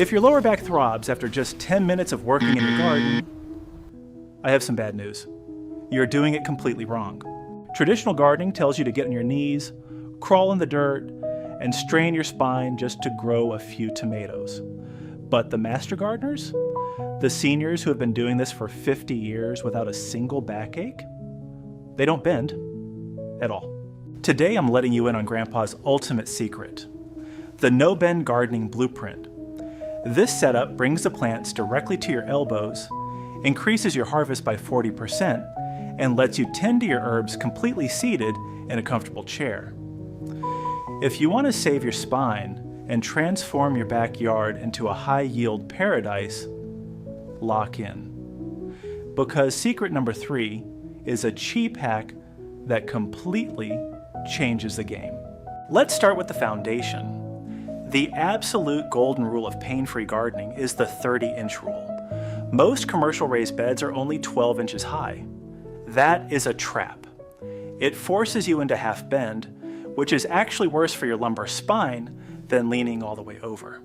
If your lower back throbs after just 10 minutes of working in your garden, I have some bad news. You're doing it completely wrong. Traditional gardening tells you to get on your knees, crawl in the dirt, and strain your spine just to grow a few tomatoes. But the master gardeners, the seniors who have been doing this for 50 years without a single backache, they don't bend at all. Today I'm letting you in on Grandpa's ultimate secret, the no-bend gardening blueprint. This setup brings the plants directly to your elbows, increases your harvest by 40%, and lets you tend to your herbs completely seated in a comfortable chair. If you want to save your spine and transform your backyard into a high-yield paradise, lock in. Because secret number 3 is a cheap hack that completely changes the game. Let's start with the foundation. The absolute golden rule of pain-free gardening is the 30-inch rule. Most commercial raised beds are only 12 inches high. That is a trap. It forces you into half bend, which is actually worse for your lumbar spine than leaning all the way over.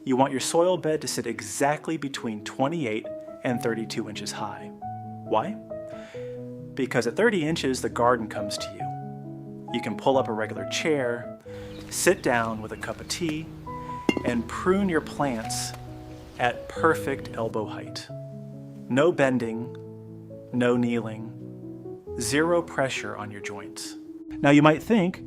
You want your soil bed to sit exactly between 28 and 32 inches high. Why? Because at 30 inches, the garden comes to you. You can pull up a regular chair, sit down with a cup of tea, and prune your plants at perfect elbow height. No bending, no kneeling, zero pressure on your joints. Now you might think,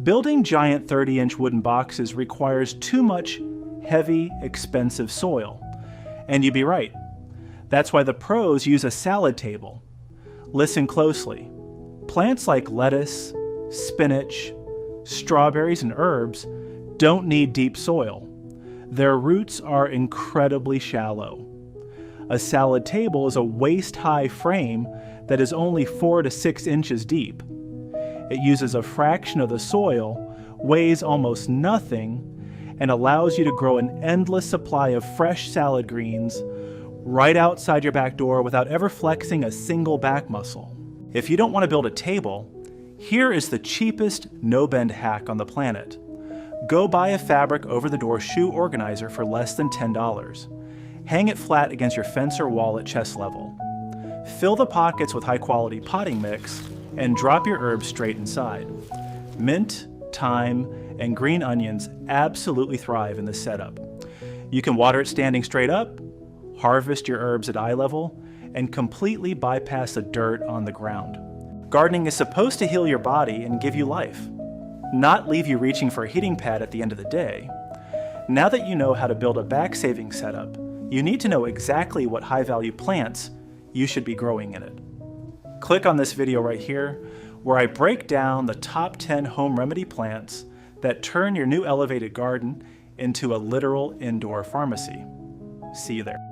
building giant 30-inch wooden boxes requires too much heavy, expensive soil. And you'd be right. That's why the pros use a salad table. Listen closely. Plants like lettuce, spinach, strawberries, and herbs don't need deep soil. Their roots are incredibly shallow. A salad table is a waist-high frame that is only 4 to 6 inches deep. It uses a fraction of the soil, weighs almost nothing, and allows you to grow an endless supply of fresh salad greens right outside your back door without ever flexing a single back muscle. If you don't want to build a table, here is the cheapest no-bend hack on the planet. Go buy a fabric over-the-door shoe organizer for less than $10. Hang it flat against your fence or wall at chest level. Fill the pockets with high-quality potting mix and drop your herbs straight inside. Mint, thyme, and green onions absolutely thrive in this setup. You can water it standing straight up, harvest your herbs at eye level, and completely bypass the dirt on the ground. Gardening is supposed to heal your body and give you life, not leave you reaching for a heating pad at the end of the day. Now that you know how to build a back-saving setup, you need to know exactly what high-value plants you should be growing in it. Click on this video right here, where I break down the top 10 home remedy plants that turn your new elevated garden into a literal indoor pharmacy. See you there.